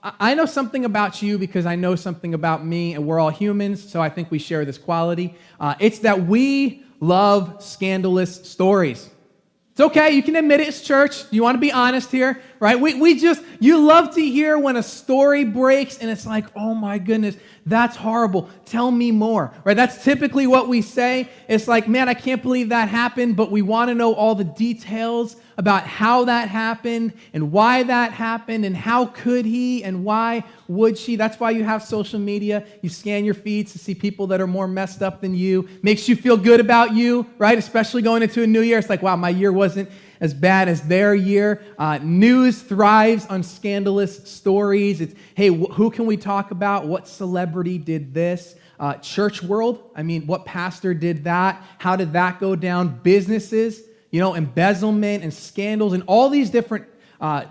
I know something about you because I know something about me, and we're all humans, so I think we share this quality. It's that we love scandalous stories. It's okay, you can admit it, it's church. You want to be honest here, right? You love to hear when a story breaks and it's like, oh my goodness, that's horrible. Tell me more, right? That's typically what we say. It's like, man, I can't believe that happened, but we want to know all the details about how that happened and why that happened and how could he and why would she. That's why you have social media. You scan your feeds to see people that are more messed up than you. Makes you feel good about you, right? Especially going into a new year. It's like, wow, my year wasn't as bad as their year. News thrives on scandalous stories. It's, hey, who can we talk about? What celebrity did this? Church world, I mean, what pastor did that? How did that go down? Businesses, embezzlement and scandals and all these different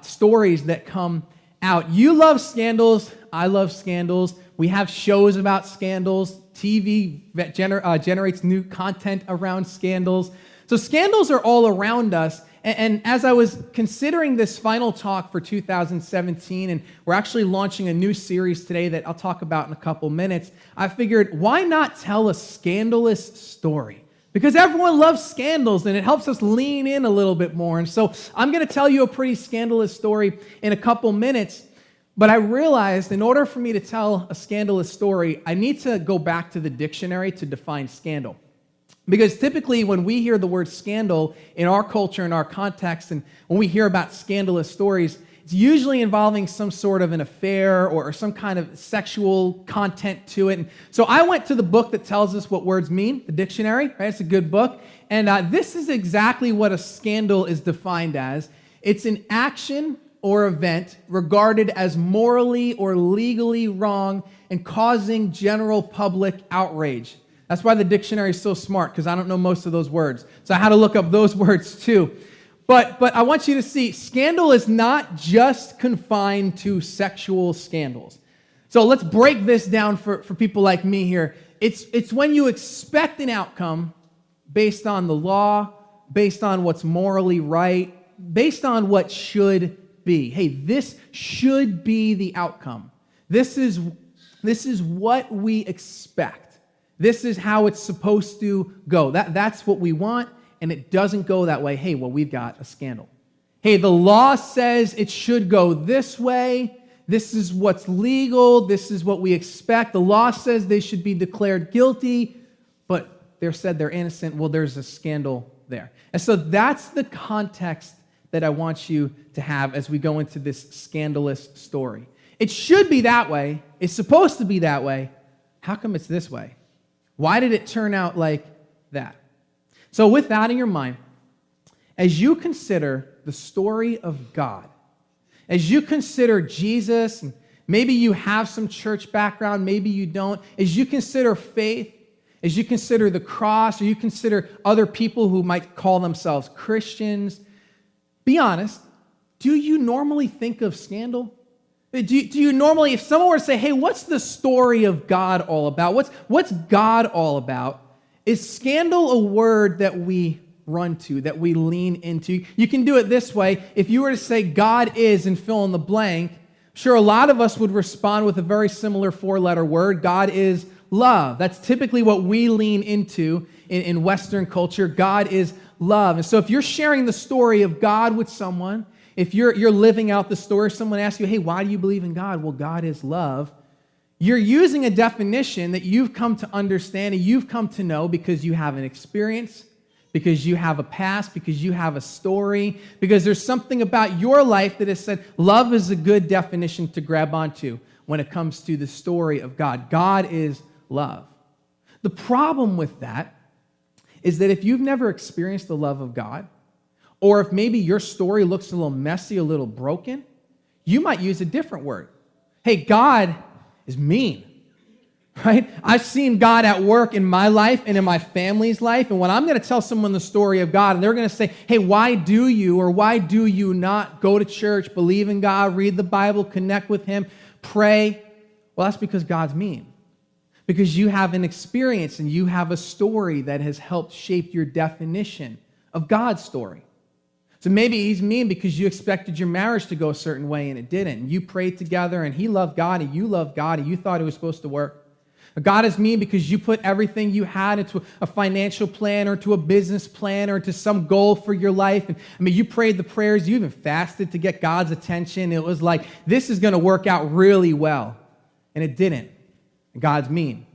stories that come out. You love scandals. I love scandals. We have shows about scandals. TV that generates new content around scandals. So scandals are all around us. And as I was considering this final talk for 2017, and we're actually launching a new series today that I'll talk about in a couple minutes, I figured, why not tell a scandalous story? Because everyone loves scandals, and it helps us lean in a little bit more. And so I'm going to tell you a pretty scandalous story in a couple minutes, but I realized in order for me to tell a scandalous story, I need to go back to the dictionary to define scandal. Because typically when we hear the word scandal in our culture, in our context, and when we hear about scandalous stories, it's usually involving some sort of an affair or some kind of sexual content to it. And so I went to the book that tells us what words mean, the dictionary, right? It's a good book. And this is exactly what a scandal is defined as. It's an action or event regarded as morally or legally wrong and causing general public outrage. That's why the dictionary is so smart, because I don't know most of those words. So I had to look up those words too. But I want you to see, scandal is not just confined to sexual scandals. So let's break this down for people like me here. It's when you expect an outcome based on the law, based on what's morally right, based on what should be. Hey, this should be the outcome. This is what we expect. This is how it's supposed to go. That's what we want, and it doesn't go that way. Hey, well, we've got a scandal. Hey, the law says it should go this way. This is what's legal. This is what we expect. The law says they should be declared guilty, but they're said they're innocent. Well, there's a scandal there. And so that's the context that I want you to have as we go into this scandalous story. It should be that way. It's supposed to be that way. How come it's this way? Why did it turn out like that? So with that in your mind, as you consider the story of God, as you consider Jesus, and maybe you have some church background, maybe you don't, as you consider faith, as you consider the cross, or you consider other people who might call themselves Christians, be honest, do you normally think of scandal? Do you normally, if someone were to say, hey, what's the story of God all about? What's God all about? Is scandal a word that we run to, that we lean into? You can do it this way. If you were to say God is and fill in the blank, sure, a lot of us would respond with a very similar four-letter word. God is love. That's typically what we lean into in Western culture. God is love. And so if you're sharing the story of God with someone, if you're living out the story, someone asks you, hey, why do you believe in God? Well, God is love. You're using a definition that you've come to understand and you've come to know because you have an experience, because you have a past, because you have a story, because there's something about your life that has said love is a good definition to grab onto when it comes to the story of God. God is love. The problem with that is that if you've never experienced the love of God, or if maybe your story looks a little messy, a little broken, you might use a different word. Hey, God is mean, right? I've seen God at work in my life and in my family's life, and when I'm going to tell someone the story of God, and they're going to say, hey, why do you not go to church, believe in God, read the Bible, connect with Him, pray? Well, that's because God's mean. Because you have an experience and you have a story that has helped shape your definition of God's story. So maybe he's mean because you expected your marriage to go a certain way and it didn't. And you prayed together and he loved God and you loved God and you thought it was supposed to work. God is mean because you put everything you had into a financial plan or to a business plan or to some goal for your life. And you prayed the prayers, you even fasted to get God's attention. It was like, this is going to work out really well. And it didn't. And God's mean.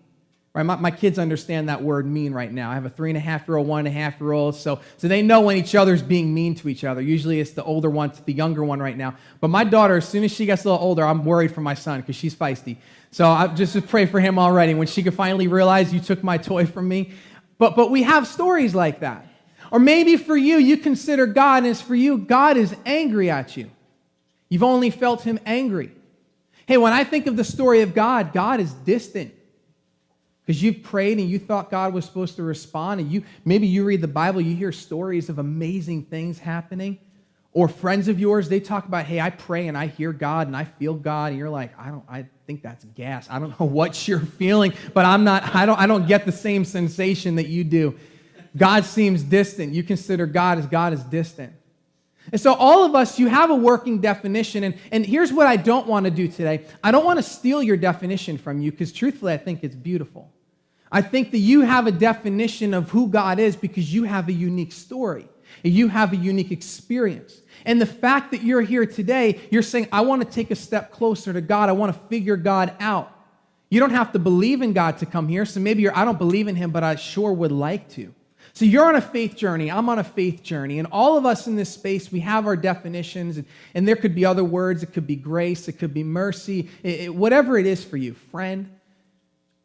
Right? My kids understand that word mean right now. I have a 3.5-year-old, 1.5-year-old, so they know when each other's being mean to each other. Usually it's the older one to the younger one right now. But my daughter, as soon as she gets a little older, I'm worried for my son because she's feisty. So I just pray for him already when she can finally realize you took my toy from me. But we have stories like that. Or maybe for you, you consider God, and it's for you, God is angry at you. You've only felt him angry. Hey, when I think of the story of God, God is distant. Because you've prayed and you thought God was supposed to respond, and maybe you read the Bible, you hear stories of amazing things happening. Or friends of yours, they talk about, hey, I pray and I hear God and I feel God, and you're like, I think that's gas. I don't know what you're feeling, but I don't get the same sensation that you do. God seems distant. You consider God as distant. And so all of us, you have a working definition, and here's what I don't want to do today. I don't want to steal your definition from you, because truthfully, I think it's beautiful. I think that you have a definition of who God is because you have a unique story, and you have a unique experience. And the fact that you're here today, you're saying, I want to take a step closer to God. I want to figure God out. You don't have to believe in God to come here, so maybe I don't believe in him, but I sure would like to. So you're on a faith journey, I'm on a faith journey, and all of us in this space, we have our definitions, and there could be other words. It could be grace, it could be mercy, whatever it is for you, friend.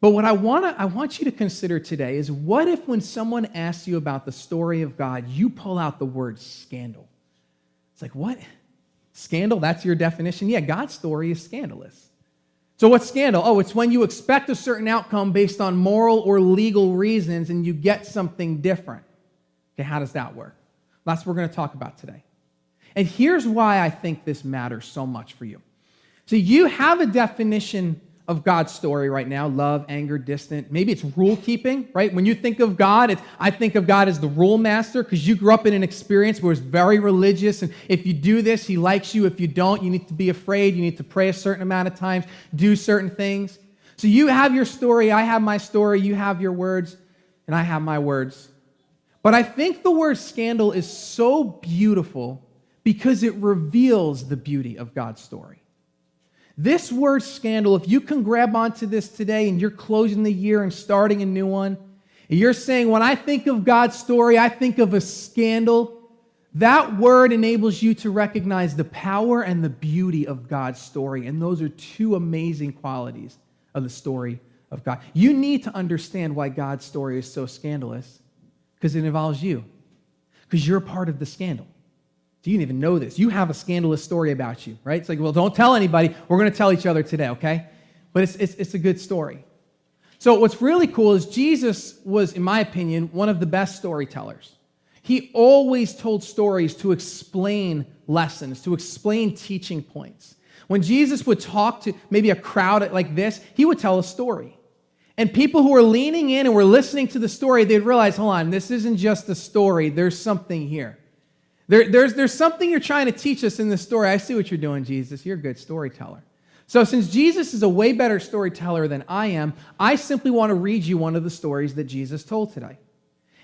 But what I want you to consider today is, what if when someone asks you about the story of God, you pull out the word scandal? It's like, what? Scandal? That's your definition? Yeah, God's story is scandalous. So what's scandal? Oh, it's when you expect a certain outcome based on moral or legal reasons and you get something different. Okay, how does that work? That's what we're going to talk about today. And here's why I think this matters so much for you. So you have a definition of God's story right now: love, anger, distant. Maybe it's rule keeping, right? When you think of God, I think of God as the rule master, because you grew up in an experience where it's very religious, and if you do this, he likes you. If you don't, you need to be afraid. You need to pray a certain amount of times, do certain things. So you have your story, I have my story, you have your words, and I have my words. But I think the word scandal is so beautiful because it reveals the beauty of God's story. This word scandal, if you can grab onto this today and you're closing the year and starting a new one, and you're saying, when I think of God's story, I think of a scandal, that word enables you to recognize the power and the beauty of God's story. And those are two amazing qualities of the story of God. You need to understand why God's story is so scandalous, because it involves you, because you're a part of the scandal. So you didn't even know this. You have a scandalous story about you, right? It's like, well, don't tell anybody. We're going to tell each other today, okay? But it's a good story. So what's really cool is Jesus was, in my opinion, one of the best storytellers. He always told stories to explain lessons, to explain teaching points. When Jesus would talk to maybe a crowd like this, he would tell a story. And people who were leaning in and were listening to the story, they'd realize, hold on, this isn't just a story. There's something here. There's something you're trying to teach us in this story. I see what you're doing, Jesus. You're a good storyteller. So since Jesus is a way better storyteller than I am, I simply want to read you one of the stories that Jesus told today.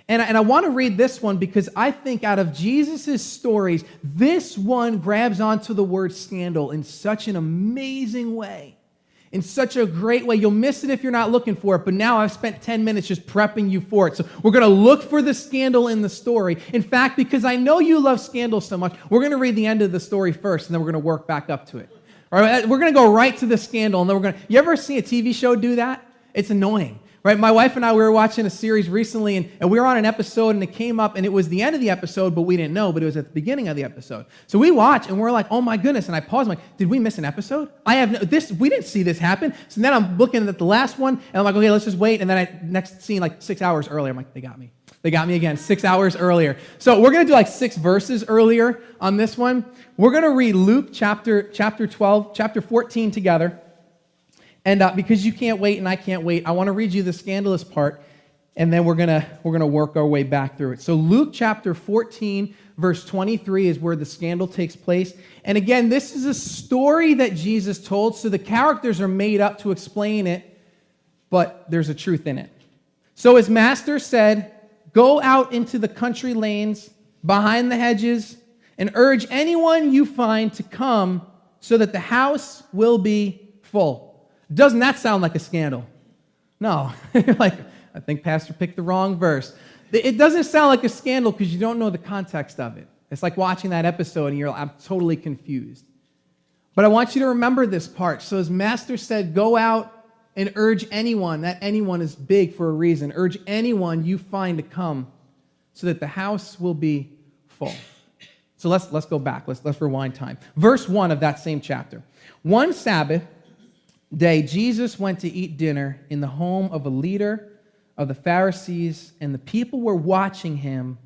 And I want to read this one because I think out of Jesus' stories, this one grabs onto the word scandal in such an amazing way. In such a great way. You'll miss it if you're not looking for it, but now I've spent 10 minutes just prepping you for it. So we're going to look for the scandal in the story. In fact, because I know you love scandal so much, we're going to read the end of the story first, and then we're going to work back up to it. All right, we're going to go right to the scandal, and then you ever see a TV show do that? It's annoying. Right? My wife and I, we were watching a series recently, and we were on an episode, and it came up, and it was the end of the episode, but we didn't know, but it was at the beginning of the episode. So we watch, and we're like, oh my goodness, and I paused, I'm like, did we miss an episode? We didn't see this happen. So then I'm looking at the last one, and I'm like, okay, let's just wait, and then next scene, like 6 hours earlier, I'm like, they got me. They got me again, 6 hours earlier. So we're going to do like 6 verses earlier on this one. We're going to read Luke chapter 12, chapter 14 together. And because you can't wait and I can't wait, I want to read you the scandalous part, and then we're gonna work our way back through it. So Luke chapter 14, verse 23 is where the scandal takes place. And again, this is a story that Jesus told, so the characters are made up to explain it, but there's a truth in it. So his master said, "Go out into the country lanes behind the hedges and urge anyone you find to come so that the house will be full." Doesn't that sound like a scandal? No. Like, I think Pastor picked the wrong verse. It doesn't sound like a scandal because you don't know the context of it. It's like watching that episode and I'm totally confused. But I want you to remember this part. So his master said, go out and urge anyone. That anyone is big for a reason. Urge anyone you find to come so that the house will be full. So let's go back. Let's rewind time. Verse 1 of that same chapter. One Sabbath day, Jesus went to eat dinner in the home of a leader of the Pharisees, and the people were watching him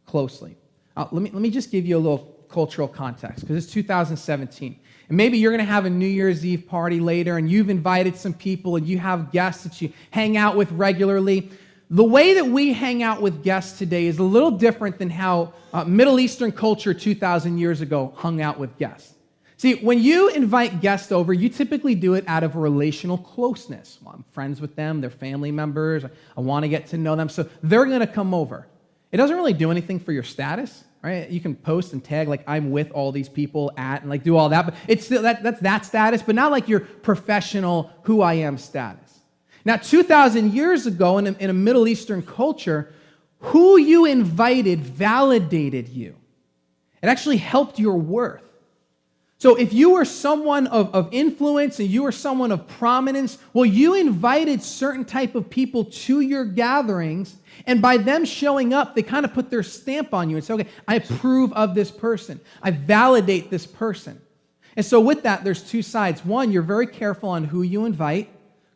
closely. Let me just give you a little cultural context, because it's 2017. And maybe you're going to have a New Year's Eve party later, and you've invited some people, and you have guests that you hang out with regularly. The way that we hang out with guests today is a little different than how Middle Eastern culture 2,000 years ago hung out with guests. See, when you invite guests over, you typically do it out of a relational closeness. Well, I'm friends with them, they're family members, I want to get to know them, so they're going to come over. It doesn't really do anything for your status, right? You can post and tag like I'm with all these people at, and like do all that, but it's still that's that status, but not like your professional who I am status. Now, 2,000 years ago in a Middle Eastern culture, who you invited validated you. It actually helped your worth. So if you were someone of influence and you were someone of prominence, well, you invited certain type of people to your gatherings, and by them showing up, they kind of put their stamp on you and say, okay, I approve of this person. I validate this person. And so with that, there's two sides. One, you're very careful on who you invite,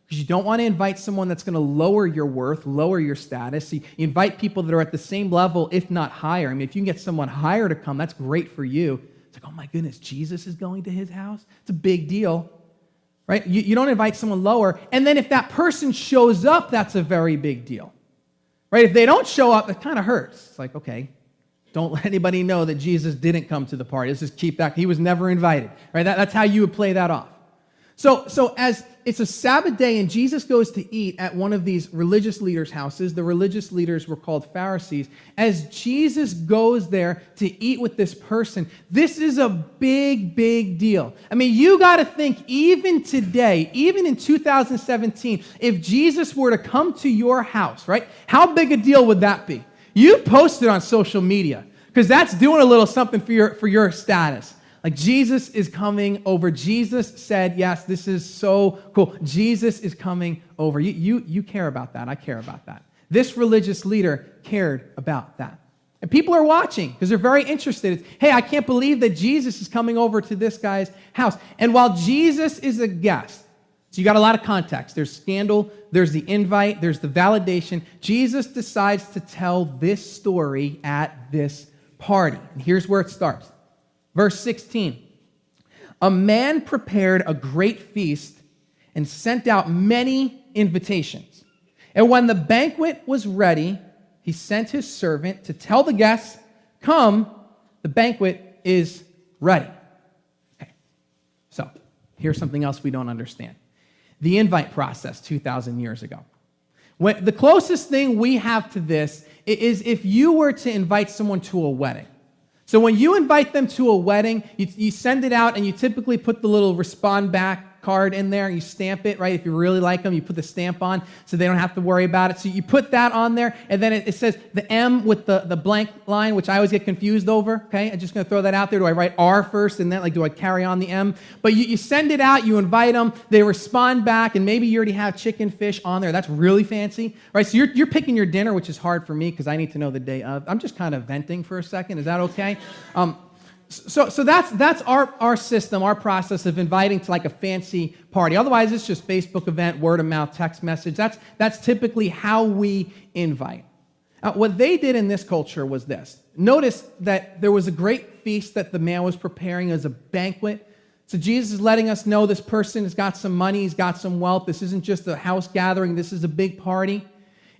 because you don't want to invite someone that's going to lower your worth, lower your status. So you invite people that are at the same level, if not higher. I mean, if you can get someone higher to come, that's great for you. It's like, oh my goodness, Jesus is going to his house? It's a big deal, right? You don't invite someone lower. And then if that person shows up, that's a very big deal, right? If they don't show up, it kind of hurts. It's like, okay, don't let anybody know that Jesus didn't come to the party. Let's just keep that. He was never invited, right? That's how you would play that off. So as it's a Sabbath day and Jesus goes to eat at one of these religious leaders' houses, the religious leaders were called Pharisees. As Jesus goes there to eat with this person, this is a big, big deal. I mean, you got to think even today, even in 2017, if Jesus were to come to your house, right? How big a deal would that be? You post it on social media because that's doing a little something for your status. Like, Jesus is coming over. Jesus said, yes, this is so cool. Jesus is coming over. You care about that. I care about that. This religious leader cared about that. And people are watching because they're very interested. It's, hey, I can't believe that Jesus is coming over to this guy's house. And while Jesus is a guest, so you got a lot of context. There's scandal, there's the invite, there's the validation. Jesus decides to tell this story at this party. And here's where it starts. Verse 16, a man prepared a great feast and sent out many invitations. And when the banquet was ready, he sent his servant to tell the guests, come, the banquet is ready. Okay, so here's something else we don't understand. The invite process 2,000 years ago. The closest thing we have to this is if you were to invite someone to a wedding. So when you invite them to a wedding, you send it out and you typically put the little respond back card in there and you stamp it, right? If you really like them, you put the stamp on so they don't have to worry about it. So you put that on there, and then it says the M with the blank line, which I always get confused over, okay? I'm just going to throw that out there. Do I write R first and then, like, do I carry on the M? But you send it out, you invite them, they respond back, and maybe you already have chicken, fish on there. That's really fancy, right? So you're picking your dinner, which is hard for me because I need to know the day of. I'm just kind of venting for a second. Is that okay? So that's our system, our process of inviting to like a fancy party. Otherwise, it's just Facebook event, word of mouth, text message. That's typically how we invite. What they did in this culture was this. Notice that there was a great feast that the man was preparing as a banquet. So Jesus is letting us know this person has got some money, he's got some wealth. This isn't just a house gathering. This is a big party.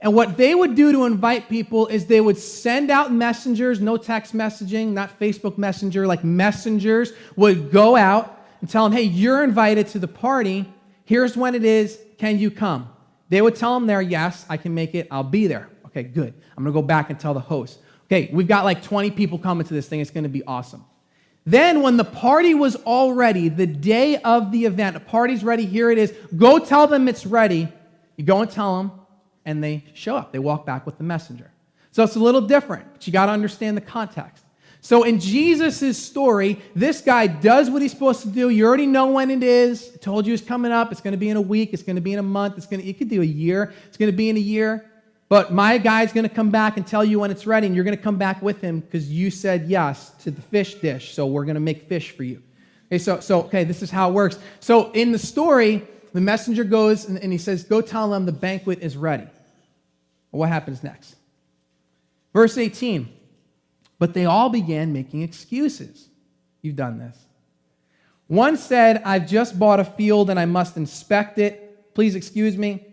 And what they would do to invite people is they would send out messengers, no text messaging, not Facebook Messenger, like messengers would go out and tell them, hey, you're invited to the party. Here's when it is. Can you come? They would tell them there, yes, I can make it. I'll be there. Okay, good. I'm going to go back and tell the host. Okay, we've got like 20 people coming to this thing. It's going to be awesome. Then when the party was all ready, the day of the event, the party's ready, here it is. Go tell them it's ready. You go and tell them, and they show up. They walk back with the messenger. So it's a little different, but you got to understand the context. So in Jesus' story, this guy does what he's supposed to do. You already know when it is. I told you it's coming up. It's going to be in a week. It's going to be in a month. You could do a year. It's going to be in a year. But my guy's going to come back and tell you when it's ready, and you're going to come back with him because you said yes to the fish dish, so we're going to make fish for you. Okay, this is how it works. So in the story, the messenger goes and he says, go tell them the banquet is ready. Well, what happens next? Verse 18, but they all began making excuses. You've done this. One said, I've just bought a field and I must inspect it. Please excuse me.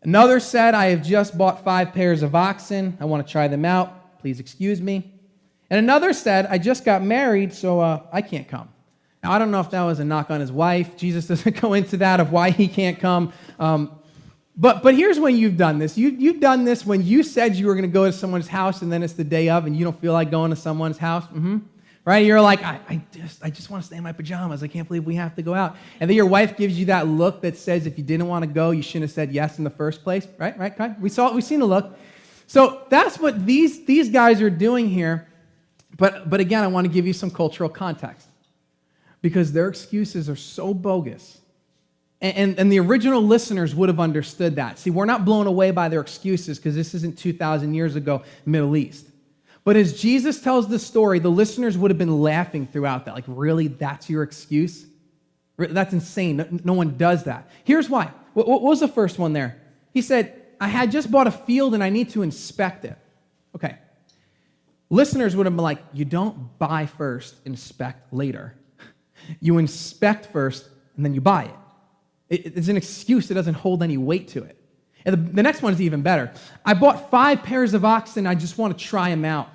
Another said, I have just bought 5 pairs of oxen. I want to try them out. Please excuse me. And another said, I just got married, so I can't come. Now, I don't know if that was a knock on his wife. Jesus doesn't go into that of why he can't come. But here's when you've done this. You've done this when you said you were going to go to someone's house, and then it's the day of, and you don't feel like going to someone's house. Right? You're like, I just want to stay in my pajamas. I can't believe we have to go out. And then your wife gives you that look that says if you didn't want to go, you shouldn't have said yes in the first place. Right? Kai? We've seen the look. So that's what these guys are doing here. But again, I want to give you some cultural context because their excuses are so bogus. And the original listeners would have understood that. See, we're not blown away by their excuses because this isn't 2,000 years ago, Middle East. But as Jesus tells the story, the listeners would have been laughing throughout that. Like, really, that's your excuse? That's insane. No one does that. Here's why. What was the first one there? He said, I had just bought a field and I need to inspect it. Okay. Listeners would have been like, you don't buy first, inspect later. You inspect first and then you buy it. It's an excuse that doesn't hold any weight to it. And the next one is even better. I bought 5 pairs of oxen. I just want to try them out.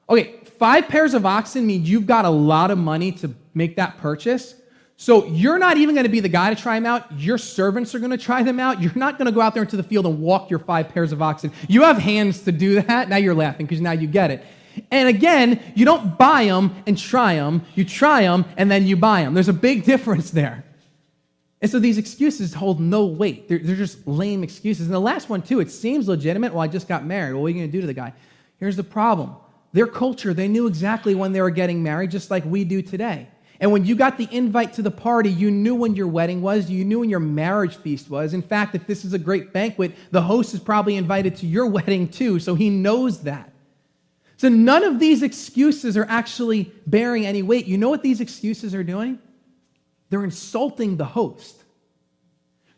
Okay, 5 pairs of oxen means you've got a lot of money to make that purchase. So you're not even going to be the guy to try them out. Your servants are going to try them out. You're not going to go out there into the field and walk your 5 pairs of oxen. You have hands to do that. Now you're laughing because now you get it. And again, you don't buy them and try them. You try them and then you buy them. There's a big difference there. And so these excuses hold no weight. They're just lame excuses. And the last one, too, it seems legitimate. Well, I just got married. Well, what are you going to do to the guy? Here's the problem. Their culture, they knew exactly when they were getting married, just like we do today. And when you got the invite to the party, you knew when your wedding was. You knew when your marriage feast was. In fact, if this is a great banquet, the host is probably invited to your wedding, too, so he knows that. So none of these excuses are actually bearing any weight. You know what these excuses are doing? They're insulting the host.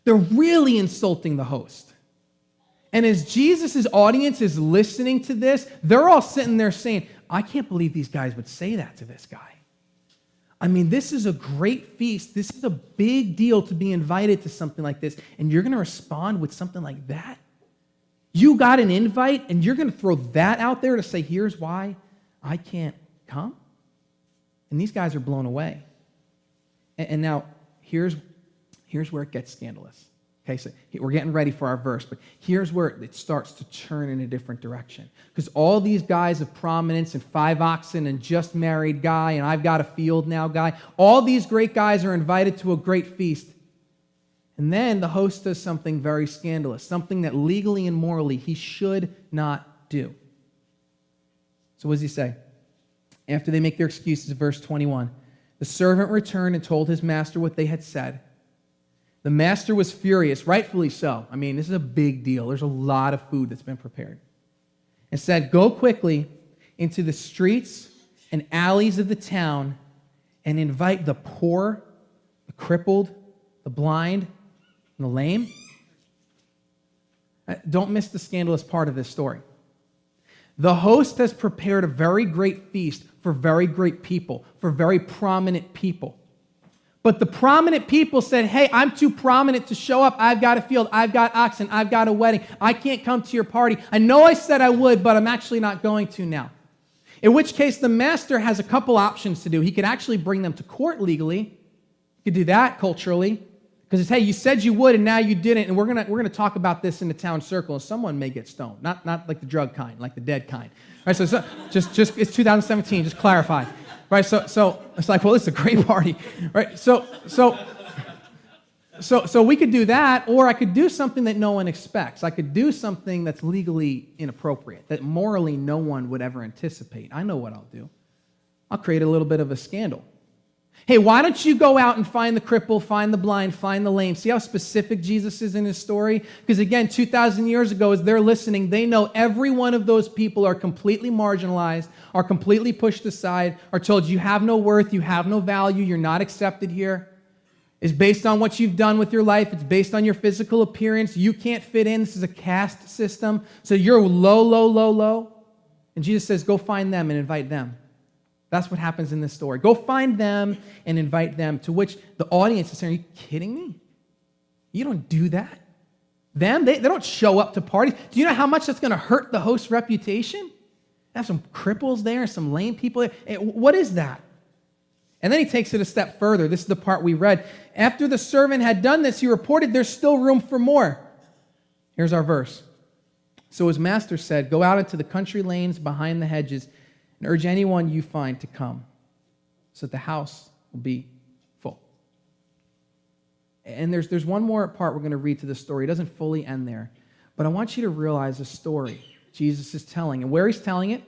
They're really insulting the host. And as Jesus' audience is listening to this, they're all sitting there saying, I can't believe these guys would say that to this guy. I mean, this is a great feast. This is a big deal to be invited to something like this, and you're going to respond with something like that? You got an invite, and you're going to throw that out there to say, here's why I can't come? And these guys are blown away. And now, here's where it gets scandalous. Okay, so we're getting ready for our verse, but here's where it starts to turn in a different direction. Because all these guys of prominence and 5 oxen and just married guy and I've got a field now guy, all these great guys are invited to a great feast. And then the host does something very scandalous, something that legally and morally he should not do. So what does he say? After they make their excuses, verse 21, the servant returned and told his master what they had said. The master was furious, rightfully so. I mean, this is a big deal. There's a lot of food that's been prepared. And said, go quickly into the streets and alleys of the town and invite the poor, the crippled, the blind, and the lame. Don't miss the scandalous part of this story. The host has prepared a very great feast for very great people, for very prominent people. But the prominent people said, hey, I'm too prominent to show up. I've got a field. I've got oxen. I've got a wedding. I can't come to your party. I know I said I would, but I'm actually not going to now. In which case, the master has a couple options to do. He could actually bring them to court legally. He could do that culturally. Because it's, hey, you said you would, and now you didn't, and we're gonna talk about this in the town circle, and someone may get stoned. Not like the drug kind, like the dead kind. All right, so just it's 2017, just clarify. Right, so it's like, well, this is a great party, right? So we could do that, or I could do something that no one expects. I could do something that's legally inappropriate, that morally no one would ever anticipate. I know what I'll do. I'll create a little bit of a scandal. Hey, why don't you go out and find the cripple, find the blind, find the lame? See how specific Jesus is in his story? Because again, 2,000 years ago, as they're listening, they know every one of those people are completely marginalized, are completely pushed aside, are told you have no worth, you have no value, you're not accepted here. It's based on what you've done with your life. It's based on your physical appearance. You can't fit in. This is a caste system. So you're low, low, low, low. And Jesus says, go find them and invite them. That's what happens in this story. Go find them and invite them, to which the audience is saying, are you kidding me? You don't do that. Them, they don't show up to parties. Do you know how much that's going to hurt the host's reputation? Have some cripples there, some lame people there. What is that? And then he takes it a step further. This is the part we read. After the servant had done this, he reported, there's still room for more. Here's our verse. So his master said, go out into the country lanes behind the hedges and urge anyone you find to come, so that the house will be full. And there's one more part we're going to read to the story. It doesn't fully end there. But I want you to realize the story Jesus is telling. And where he's telling it,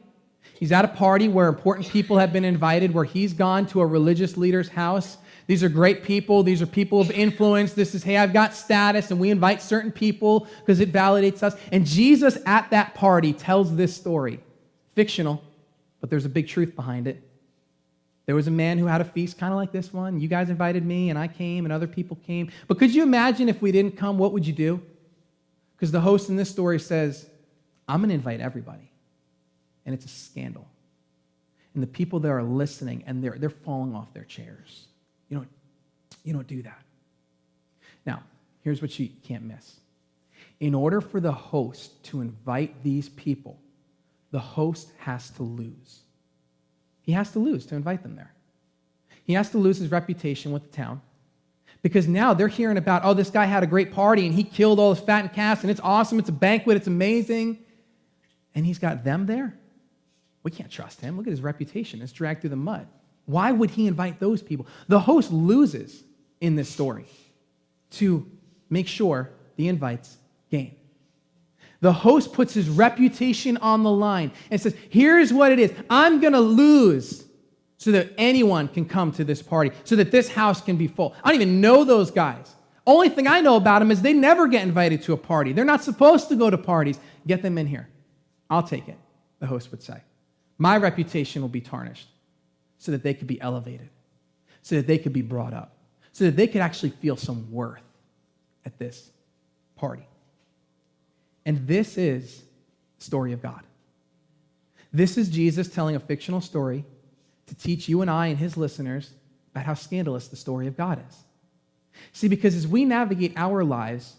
he's at a party where important people have been invited, where he's gone to a religious leader's house. These are great people. These are people of influence. This is, hey, I've got status, and we invite certain people because it validates us. And Jesus at that party tells this story. Fictional, but there's a big truth behind it. There was a man who had a feast kind of like this one. You guys invited me, and I came, and other people came. But could you imagine if we didn't come, what would you do? Because the host in this story says, I'm going to invite everybody. And it's a scandal. And the people there are listening, and they're falling off their chairs. You don't do that. Now, here's what you can't miss. In order for the host to invite these people, the host has to lose. He has to lose to invite them there. He has to lose his reputation with the town, because now they're hearing about, oh, this guy had a great party and he killed all his fattened calves and it's awesome, it's a banquet, it's amazing. And he's got them there. We can't trust him. Look at his reputation. It's dragged through the mud. Why would he invite those people? The host loses in this story to make sure the invites gain. The host puts his reputation on the line and says, here's what it is. I'm going to lose so that anyone can come to this party, so that this house can be full. I don't even know those guys. Only thing I know about them is they never get invited to a party. They're not supposed to go to parties. Get them in here. I'll take it, the host would say. My reputation will be tarnished so that they could be elevated, so that they could be brought up, so that they could actually feel some worth at this party. And this is the story of God. This is Jesus telling a fictional story to teach you and I and his listeners about how scandalous the story of God is. See, because as we navigate our lives,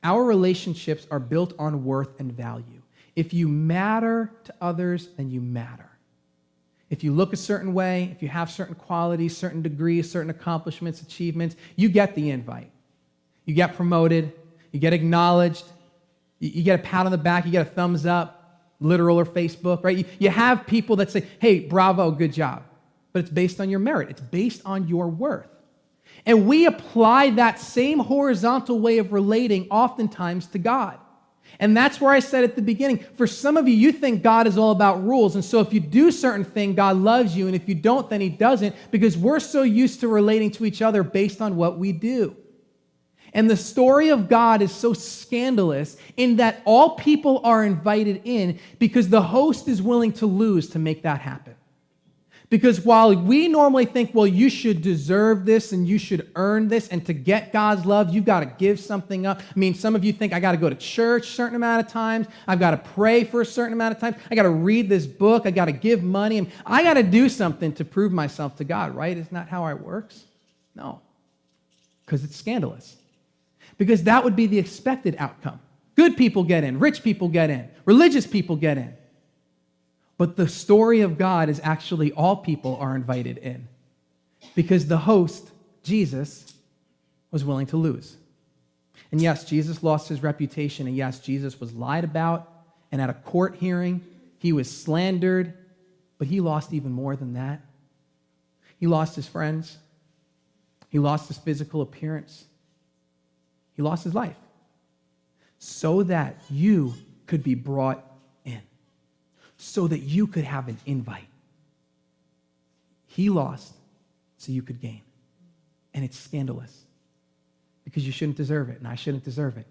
our relationships are built on worth and value. If you matter to others, then you matter. If you look a certain way, if you have certain qualities, certain degrees, certain accomplishments, achievements, you get the invite. You get promoted, you get acknowledged, you get a pat on the back, you get a thumbs up, literal or Facebook, right? You have people that say, hey, bravo, good job. But it's based on your merit. It's based on your worth. And we apply that same horizontal way of relating oftentimes to God. And that's where I said at the beginning, for some of you, you think God is all about rules. And so if you do certain thing, God loves you. And if you don't, then he doesn't, because we're so used to relating to each other based on what we do. And the story of God is so scandalous in that all people are invited in because the host is willing to lose to make that happen. Because while we normally think, well, you should deserve this and you should earn this, and to get God's love, you've got to give something up. I mean, some of you think, I got to go to church a certain amount of times. I've got to pray for a certain amount of times. I got to read this book. I got to give money. I got to do something to prove myself to God, right? Isn't that how it works? No, because it's scandalous. Because that would be the expected outcome. Good people get in, rich people get in, religious people get in. But the story of God is actually all people are invited in. Because the host, Jesus, was willing to lose. And yes, Jesus lost his reputation, and yes, Jesus was lied about, and at a court hearing, he was slandered, but he lost even more than that. He lost his friends. He lost his physical appearance. He lost his life so that you could be brought in, so that you could have an invite. He lost so you could gain. And it's scandalous because you shouldn't deserve it, and I shouldn't deserve it.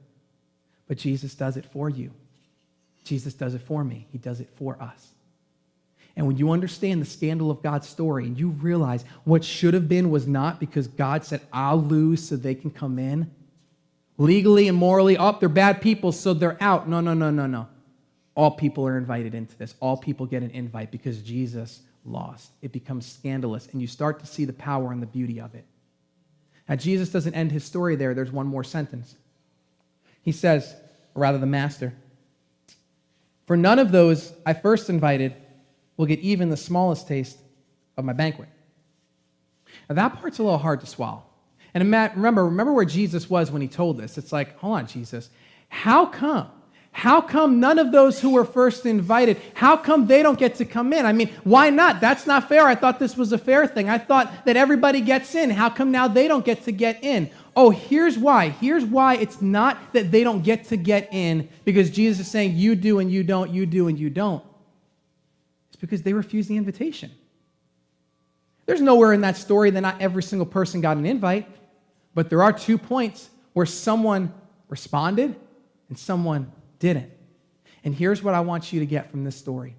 But Jesus does it for you. Jesus does it for me. He does it for us. And when you understand the scandal of God's story and you realize what should have been was not because God said, I'll lose so they can come in, legally and morally, they're bad people, so they're out. No. All people are invited into this. All people get an invite because Jesus lost. It becomes scandalous, and you start to see the power and the beauty of it. Now, Jesus doesn't end his story there. There's one more sentence. He says, or rather the master, for none of those I first invited will get even the smallest taste of my banquet. Now, that part's a little hard to swallow. And remember where Jesus was when he told this. It's like, hold on, Jesus. How come? How come none of those who were first invited, how come they don't get to come in? I mean, why not? That's not fair. I thought this was a fair thing. I thought that everybody gets in. How come now they don't get to get in? Oh, here's why. Here's why it's not that they don't get to get in because Jesus is saying you do and you don't, you do and you don't. It's because they refuse the invitation. There's nowhere in that story that not every single person got an invite, but there are 2 points where someone responded and someone didn't. And here's what I want you to get from this story.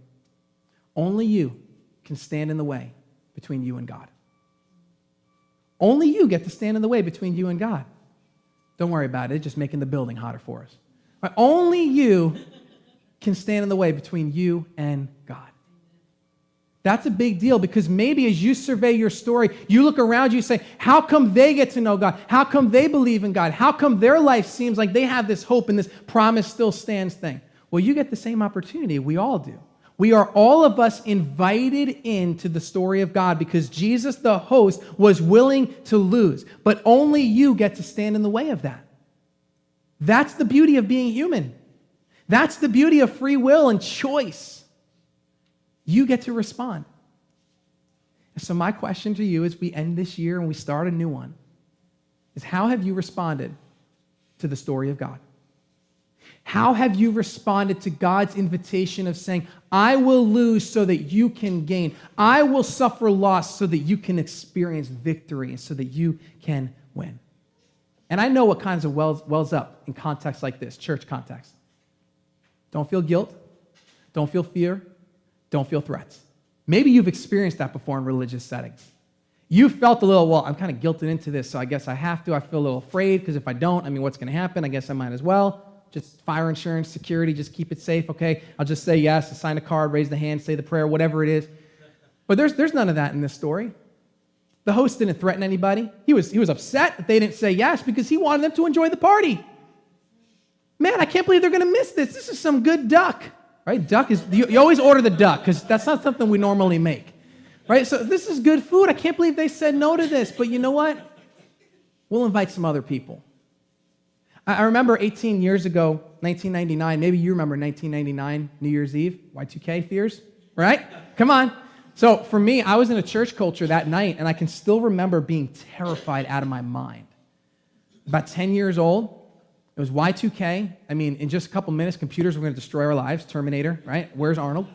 Only you can stand in the way between you and God. Only you get to stand in the way between you and God. Don't worry about it. It's just making the building hotter for us. Right? Only you can stand in the way between you and God. That's a big deal because maybe as you survey your story, you look around you say, how come they get to know God? How come they believe in God? How come their life seems like they have this hope and this promise still stands thing? Well, you get the same opportunity. We all do. We are all of us invited into the story of God because Jesus, the host, was willing to lose. But only you get to stand in the way of that. That's the beauty of being human. That's the beauty of free will and choice. You get to respond. So my question to you as we end this year and we start a new one is how have you responded to the story of God? How have you responded to God's invitation of saying, I will lose so that you can gain. I will suffer loss so that you can experience victory and so that you can win. And I know what kinds of wells up in contexts like this, church context. Don't feel guilt. Don't feel fear. Don't feel threats. Maybe you've experienced that before in religious settings. You felt a little, well, I'm kind of guilted into this, so I guess I have to. I feel a little afraid because if I don't, what's going to happen? I guess I might as well. Just fire insurance, security, just keep it safe, okay? I'll just say yes, sign a card, raise the hand, say the prayer, whatever it is. But there's none of that in this story. The host didn't threaten anybody. He was upset that they didn't say yes because he wanted them to enjoy the party. Man, I can't believe they're going to miss this. This is some good duck. Right? Duck is, you always order the duck because that's not something we normally make. Right? So this is good food. I can't believe they said no to this. But you know what? We'll invite some other people. I remember 18 years ago, 1999. Maybe you remember 1999, New Year's Eve, Y2K fears, right? Come on. So for me, I was in a church culture that night, and I can still remember being terrified out of my mind. About 10 years old. It was Y2K. In just a couple minutes, computers were going to destroy our lives. Terminator, right? Where's Arnold?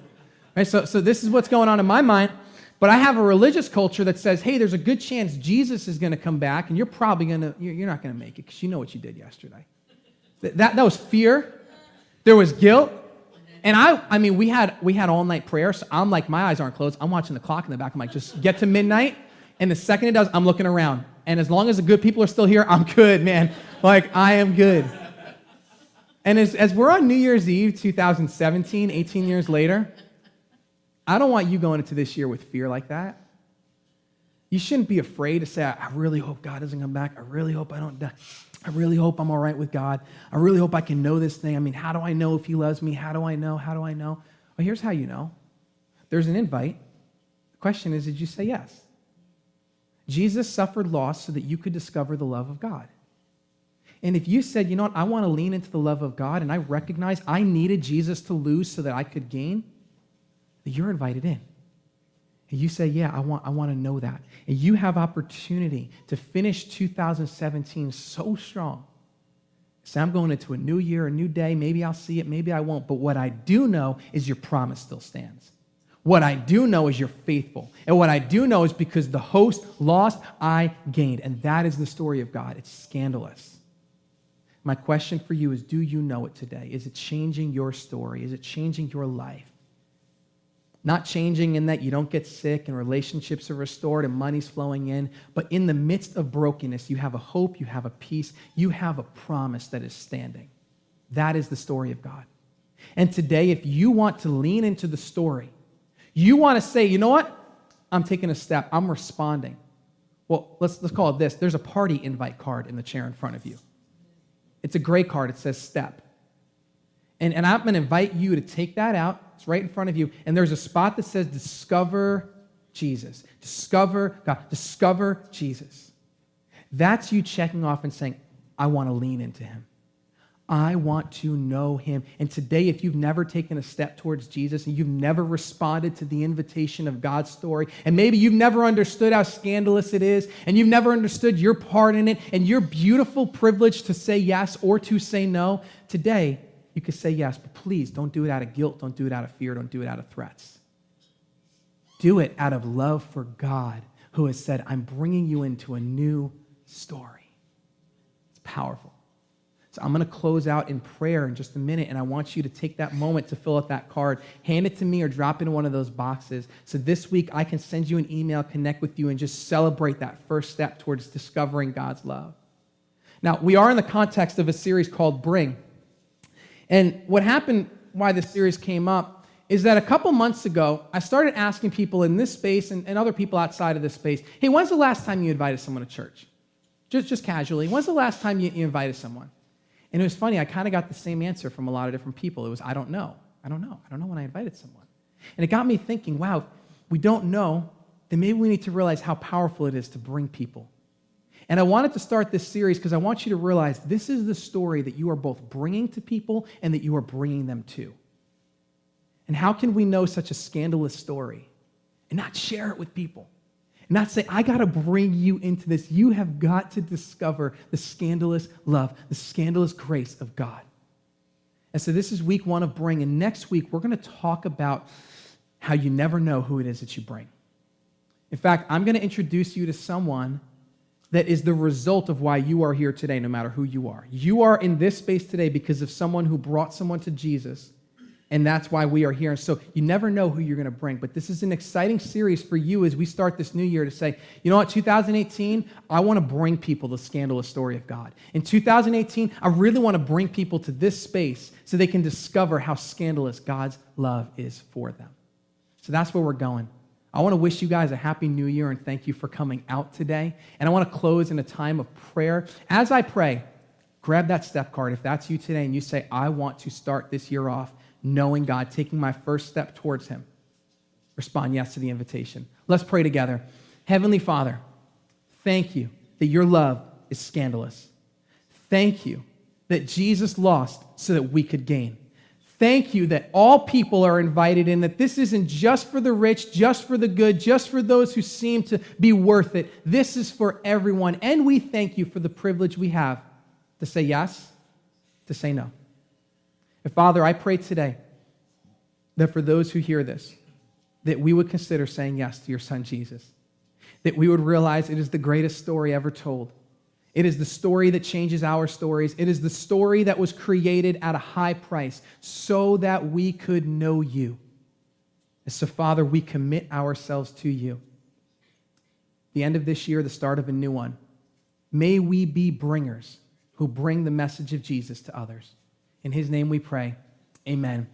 Right? So this is what's going on in my mind. But I have a religious culture that says, hey, there's a good chance Jesus is going to come back, and you're not going to make it because you know what you did yesterday. That was fear. There was guilt. And we had all-night prayer, so I'm like, my eyes aren't closed. I'm watching the clock in the back. I'm like, just get to midnight, and the second it does, I'm looking around. And as long as the good people are still here, I'm good, man. Like, I am good. And as we're on New Year's Eve 2017, 18 years later, I don't want you going into this year with fear like that. You shouldn't be afraid to say, I really hope God doesn't come back. I really hope I don't die. I really hope I'm all right with God. I really hope I can know this thing. I mean, how do I know if he loves me? How do I know? How do I know? Well, here's how you know. There's an invite. The question is, did you say yes? Jesus suffered loss so that you could discover the love of God. And if you said, you know what, I want to lean into the love of God, and I recognize I needed Jesus to lose so that I could gain, you're invited in. And you say, yeah, I want to know that. And you have opportunity to finish 2017 so strong. Say, I'm going into a new year, a new day. Maybe I'll see it, maybe I won't. But what I do know is your promise still stands. What I do know is you're faithful. And what I do know is because the host lost, I gained. And that is the story of God. It's scandalous. My question for you is, do you know it today? Is it changing your story? Is it changing your life? Not changing in that you don't get sick and relationships are restored and money's flowing in, but in the midst of brokenness, you have a hope, you have a peace, you have a promise that is standing. That is the story of God. And today, if you want to lean into the story, you want to say, you know what? I'm taking a step. I'm responding. Well, let's call it this. There's a party invite card in the chair in front of you. It's a gray card. It says step. And I'm going to invite you to take that out. It's right in front of you. And there's a spot that says discover Jesus. Discover God. Discover Jesus. That's you checking off and saying, I want to lean into him. I want to know him. And today, if you've never taken a step towards Jesus and you've never responded to the invitation of God's story, and maybe you've never understood how scandalous it is, and you've never understood your part in it, and your beautiful privilege to say yes or to say no, today, you could say yes, but please don't do it out of guilt, don't do it out of fear, don't do it out of threats. Do it out of love for God, who has said, I'm bringing you into a new story. It's powerful. So I'm going to close out in prayer in just a minute, and I want you to take that moment to fill out that card, hand it to me, or drop it in one of those boxes. So this week I can send you an email, connect with you, and just celebrate that first step towards discovering God's love. Now, we are in the context of a series called Bring. And what happened, why this series came up, is that a couple months ago, I started asking people in this space and other people outside of this space, hey, when's the last time you invited someone to church? Just casually. When's the last time you invited someone? And it was funny, I kind of got the same answer from a lot of different people. It was, I don't know. I don't know when I invited someone. And it got me thinking, wow, if we don't know, then maybe we need to realize how powerful it is to bring people. And I wanted to start this series because I want you to realize this is the story that you are both bringing to people and that you are bringing them to. And how can we know such a scandalous story and not share it with people? And not say, I got to bring you into this. You have got to discover the scandalous love, the scandalous grace of God. And so this is week 1 of Bring. And next week, we're going to talk about how you never know who it is that you bring. In fact, I'm going to introduce you to someone that is the result of why you are here today, no matter who you are. You are in this space today because of someone who brought someone to Jesus. And that's why we are here. And so you never know who you're going to bring. But this is an exciting series for you as we start this new year to say, you know what, 2018, I want to bring people the scandalous story of God. In 2018, I really want to bring people to this space so they can discover how scandalous God's love is for them. So that's where we're going. I want to wish you guys a happy new year and thank you for coming out today. And I want to close in a time of prayer. As I pray, grab that step card. If that's you today and you say, I want to start this year off knowing God, taking my first step towards him, respond yes to the invitation. Let's pray together. Heavenly Father, thank you that your love is scandalous. Thank you that Jesus lost so that we could gain. Thank you that all people are invited in, that this isn't just for the rich, just for the good, just for those who seem to be worth it. This is for everyone. And we thank you for the privilege we have to say yes, to say no. And Father, I pray today that for those who hear this, that we would consider saying yes to your son, Jesus. That we would realize it is the greatest story ever told. It is the story that changes our stories. It is the story that was created at a high price so that we could know you. And so, Father, we commit ourselves to you. The end of this year, the start of a new one. May we be bringers who bring the message of Jesus to others. In his name we pray, amen.